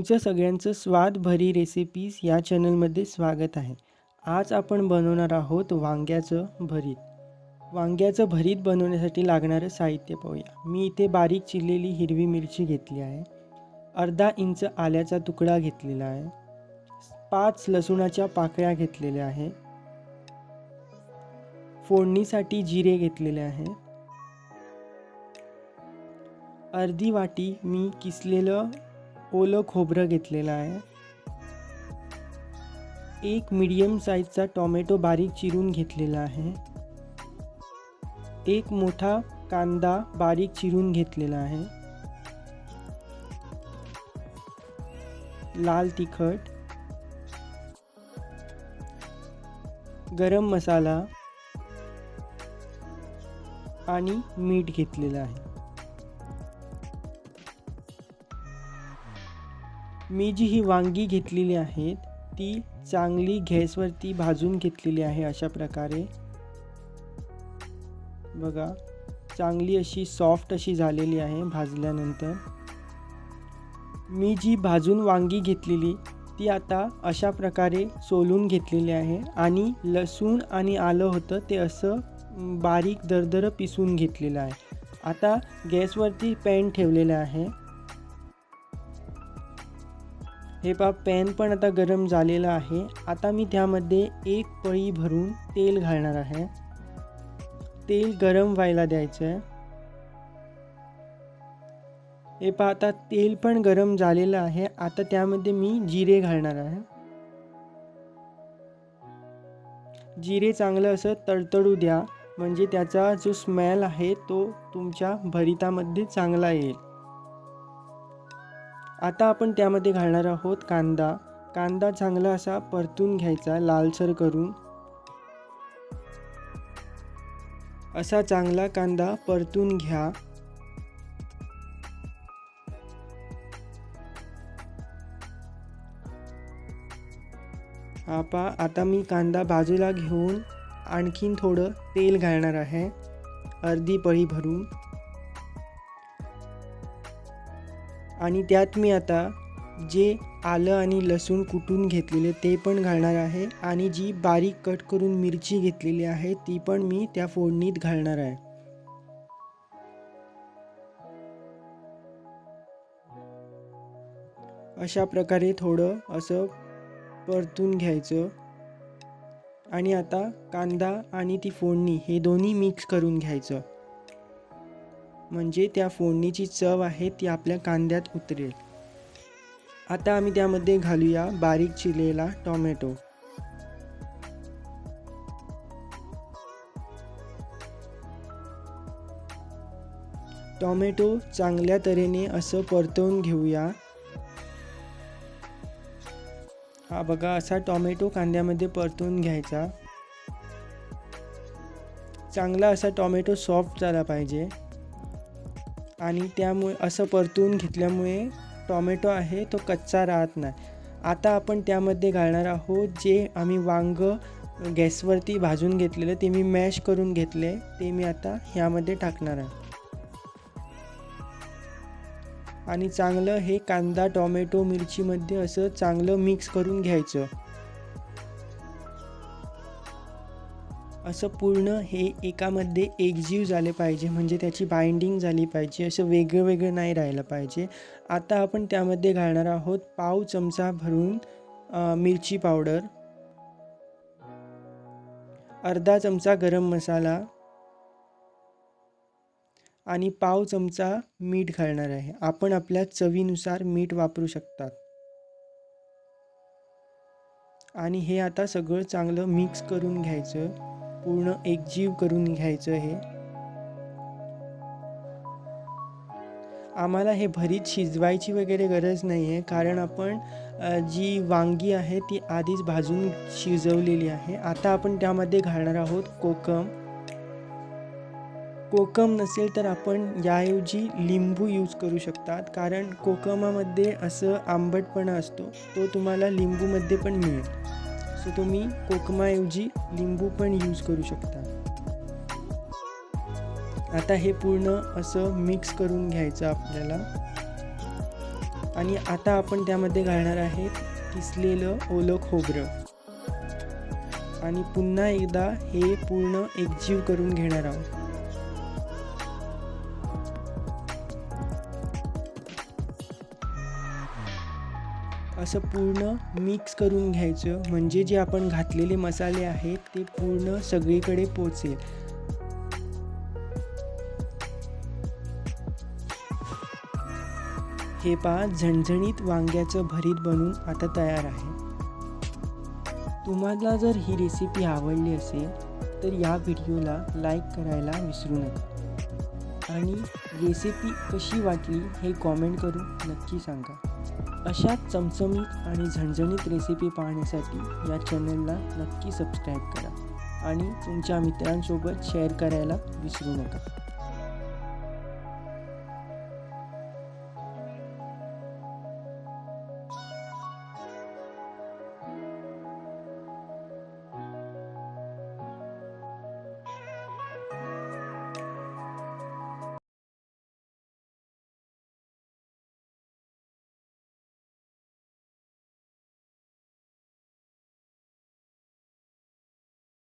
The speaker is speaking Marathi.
तुमचं सगळ्यांचं स्वाद भरी रेसिपीज या चॅनलमध्ये स्वागत आहे. आज आपण बनवणार आहोत वांग्याचं भरीत. वांग्याचं भरीत बनवण्यासाठी लागणारं साहित्य पाहूया. मी इथे बारीक चिरलेली हिरवी मिरची घेतली आहे. अर्धा इंच आल्याचा तुकडा घेतलेला आहे. 5 लसूणाच्या पाकळ्या घेतलेल्या आहे. फोडणीसाठी जिरे घेतलेले आहे. अर्धी वाटी मी किसलेलं ओलं खोबरं घेतलेलं आहे. एक मीडियम साईजचा टोमॅटो बारीक चिरून घेतलेला आहे. एक मोठा कांदा बारीक चिरून घेतलेला आहे. लाल तिखट, गरम मसाला आणि मीठ घेतलेलं आहे. मी जी ही वांगी घेतलेली आहेत ती चांगली गॅसवरती भाजून घेतलेली आहे. अशा प्रकारे बघा, चांगली अशी सॉफ्ट अशी झालेली आहे भाजल्यानंतर. मी जी भाजून वांगी घेतलेली ती आता अशा प्रकारे सोलून घेतलेली आहे आणि लसूण आणि आलं होतं ते असं बारीक दरदर पिसून घेतलेलं आहे. आता गॅसवरती पॅन ठेवलेलं आहे. हे पहा, पॅन पण आता गरम झालेलं आहे. आता मी त्यामध्ये एक पळी भरून तेल घालणार आहे. तेल गरम व्हायला द्यायचं आहे. हे पहा, आता तेल पण गरम झालेलं आहे. आता त्यामध्ये मी जिरे घालणार आहे. जिरे चांगलं असं तडतडू द्या, म्हणजे त्याचा जो स्मेल आहे तो तुमच्या भरितामध्ये चांगला येईल. आता आपण त्यामध्ये घालणार आहोत कांदा. कांदा चांगला असा परतून घ्यायचा लालसर करून. असा चांगला कांदा परतून घ्या. हा पहा, आता मी कांदा बाजूला घेऊन आणखीन थोडं तेल घालणार आहे, अर्धी पळी भरून. आणि त्यात मी आता जे आलं आणि लसूण कुटून घेतलेले ते पण घालणार आहे आणि जी बारीक कट करून मिरची घेतलेली आहे ती पण मी त्या फोडणीत घालणार आहे. अशा प्रकारे थोडं असं परतून घ्यायचं. आणि आता कांदा आणि ती फोडणी हे दोन्ही मिक्स करून घ्यायचं, म्हणजे त्या फोडणीची चव आहे ती आपल्या कांद्यात उतरेल. आता आम्ही त्यामध्ये घालूया बारीक चिरलेला टोमॅटो. टोमॅटो चांगल्या तऱ्हेने असं परतवून घेऊया. हा बघा, असा टोमॅटो कांद्यामध्ये परतवून घ्यायचा. चांगला असा टोमॅटो सॉफ्ट झाला पाहिजे आणि त्यामुळे असं परतून घेतल्यामुळे टोमॅटो आहे तो कच्चा राहत नाही. आता आपण त्यामध्ये घालणार आहोत जे आम्ही वांगं गॅसवरती भाजून घेतलेलं, ते मी मॅश करून घेतले, ते मी आता ह्यामध्ये टाकणार आहे. आणि चांगलं हे कांदा टोमॅटो मिरचीमध्ये असं चांगलं मिक्स करून घ्यायचं. असं पूर्ण हे एकामध्ये एकजीव झाले पाहिजे, म्हणजे त्याची बाइंडिंग झाली पाहिजे. असं वेगळं वेगळं नाही राहिलं पाहिजे. आता आपण त्यामध्ये घालणार आहोत पाव चमचा भरून मिरची पावडर, अर्धा चमचा गरम मसाला आणि पाव चमचा मीठ घालणार आहे. आपण आपल्या चवीनुसार मीठ वापरू शकतात. आणि हे आता सगळं चांगलं मिक्स करून घ्यायचं, पूर्ण एकजीव करून घ्यायचं. हे आम्हाला हे भरीत शिजवायची वगैरे गरज नाही आहे, कारण आपण जी वांगी आहे ती आधीच भाजून शिजवलेली आहे. आता आपण त्यामध्ये घालणार आहोत कोकम. कोकम नसेल तर आपण याऐवजी लिंबू यूज करू शकतात, कारण कोकमामध्ये असं आंबटपणा असतो, तो तुम्हाला लिंबूमध्ये पण मिळेल. सो तुम्ही कोकमाऐवजी लिंबू पण यूज करू शकता. आता हे पूर्ण असं मिक्स करून घ्यायचं आपल्याला. आणि आता आपण त्यामध्ये घालणार आहे किसलेलं ओलं खोबरं आणि पुन्हा एकदा हे पूर्ण एकजीव करून घेणार आहोत. असं पूर्ण मिक्स करून घ्यायचं, म्हणजे जे आपण घातलेले मसाले आहेत ते पूर्ण सगळीकडे पोचेल. हे पहा, झणझणीत वांग्याचं भरीत बनून आता तयार आहे. तुम्हाला जर ही रेसिपी आवडली असेल तर या व्हिडिओला लाईक करायला विसरू नका आणि रेसिपी कशी वाटली हे कॉमेंट करून नक्की सांगा. अशाच चमचमीत आणि झणझणीत रेसिपी पाहण्यासाठी या चॅनलला नक्की सबस्क्राईब करा आणि तुमच्या मित्रांसोबत शेअर करायला विसरू नका.